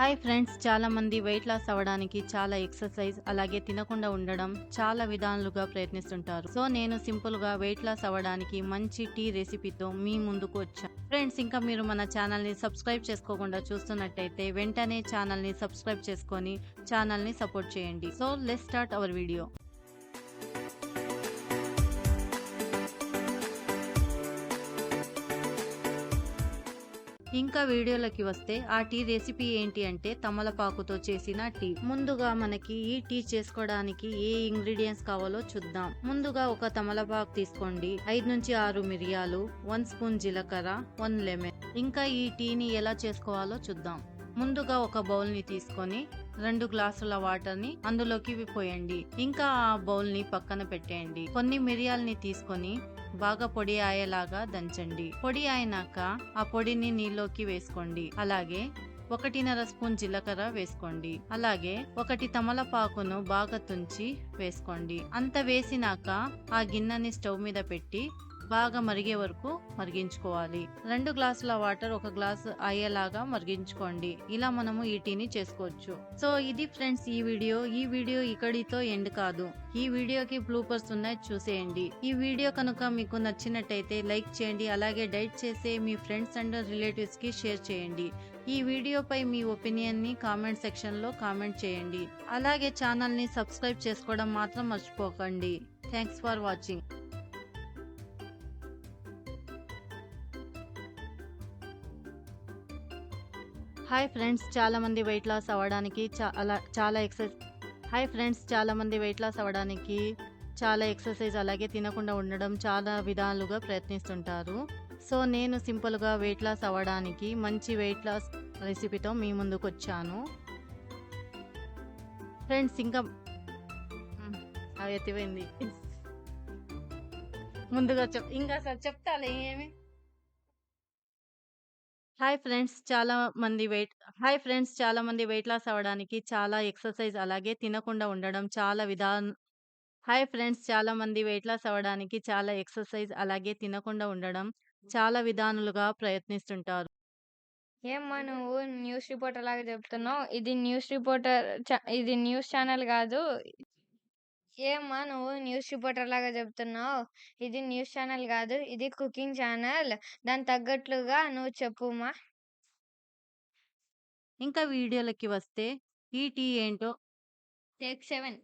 Hi friends, చాలా మంది weight loss అవ్వడానికి చాలా ఎక్సర్సైజ్ అలాగే తినకుండా ఉండడం చాలా విధాలుగా ప్రయత్నిస్తుంటారు. సో నేను సింపుల్ గా వెయిట్ లాస్ అవ్వడానికి మంచి టీ రెసిపీతో మీ ముందుకు వచ్చాను. ఫ్రెండ్స్, ఇంకా మీరు మన ఛానల్ ని సబ్స్క్రైబ్ చేసుకోకుండా చూస్తున్నట్టయితే వెంటనే ఛానల్ ని సబ్స్క్రైబ్ చేసుకొని ఛానల్ ని సపోర్ట్ చేయండి. So let's start our video. ఇంకా వీడియోలోకి వస్తే ఆ టీ రెసిపీ ఏంటి అంటే తమలపాకుతో చేసిన టీ. ముందుగా మనకి ఈ టీ చేసుకోవడానికి ఏ ఇంగ్రీడియంట్స్ కావాలో చూద్దాం. ముందుగా ఒక తమలపాకు తీసుకోండి, 5 నుంచి 6 మిరియాలు, 1 స్పూన్ జీలకర్ర, 1 లెమన్. ఇంకా ఈ టీని ఎలా చేసుకోవాలో చూద్దాం. ముందుగా ఒక బౌల్ ని తీసుకొని 2 గ్లాసుల వాటర్ ని అందులోకి పోయండి. ఇంకా ఆ బౌల్ ని పక్కన పెట్టేయండి. కొన్ని మిరియాలని తీసుకొని బాగా పొడి అయ్యేలాగా దంచండి. పొడి అయినాక ఆ పొడిని నీళ్ళలోకి వేసుకోండి. అలాగే 1.5 స్పూన్ జీలకర్ర వేసుకోండి. అలాగే 1 తమలపాకును బాగా తుంచి వేసుకోండి. అంత వేసినాక ఆ గిన్నెని స్టవ్ మీద పెట్టి బాగా మరిగే వరకు మరిగించుకోవాలి. 2 గ్లాసుల వాటర్ 1 గ్లాస్ అయ్యేలాగా మరిగించుకోండి. ఇలా మనము ఈ టీని చేసుకోవచ్చు. సో ఇది ఫ్రెండ్స్ ఈ వీడియో ఇక్కడితో ఎండ్ కాదు. ఈ వీడియోకి బ్లూపర్స్ ఉన్నాయి, చూసేయండి. ఈ వీడియో కనుక మీకు నచ్చినట్టయితే లైక్ చేయండి. అలాగే డైట్ చేసే మీ ఫ్రెండ్స్ అండ్ రిలేటివ్స్ కి షేర్ చేయండి. ఈ వీడియోపై మీ ఒపీనియన్ ని కామెంట్ సెక్షన్ లో కామెంట్ చేయండి. అలాగే ఛానల్ ని సబ్స్క్రైబ్ చేసుకోవడం మాత్రం మర్చిపోకండి. Thanks for watching. Hi friends, చాలా మంది వెయిట్ లాస్ అవ్వడానికి చాలా ఎక్సర్సైజ్ అలాగే తినకుండా ఉండడం చాలా విధాలుగా ప్రయత్నిస్తుంటారు. సో నేను సింపుల్ గా వెయిట్ లాస్ అవ్వడానికి మంచి వెయిట్ లాస్ రెసిపీతో మీ ముందుకు వచ్చాను. ఫ్రెండ్స్ ఇంకా అది ఎత్తిపోయింది. ముందుగా ఇంకా సార్ చెప్తాలే ఏమి. హాయ్ ఫ్రెండ్స్, చాలా మంది వెయిట్ లాస్ అవ్వడానికి చాలా ఎక్సర్సైజ్ అలాగే తినకుండా ఉండడం చాలా విధాన హాయ్ ఫ్రెండ్స్, చాలా మంది వెయిట్ లాస్ అవ్వడానికి చాలా ఎక్సర్సైజ్ అలాగే తినకుండా ఉండడం చాలా విధానాలుగా ప్రయత్నిస్తుంటారు. ఏమ్మా నువ్వు న్యూస్ రిపోర్టర్ లాగా చెప్తున్నావు? ఇది న్యూస్ ఛానల్ కాదు. ఏమ్మా నువ్వు న్యూస్ రిపోర్టర్ లాగా చెప్తున్నావు? ఇది న్యూస్ ఛానల్ కాదు, ఇది కుకింగ్ ఛానల్. దాని తగ్గట్లుగా నువ్వు చెప్పుమా. ఇంకా వీడియోలకి వస్తే ఈ టీ ఏంటో టేక్ 7.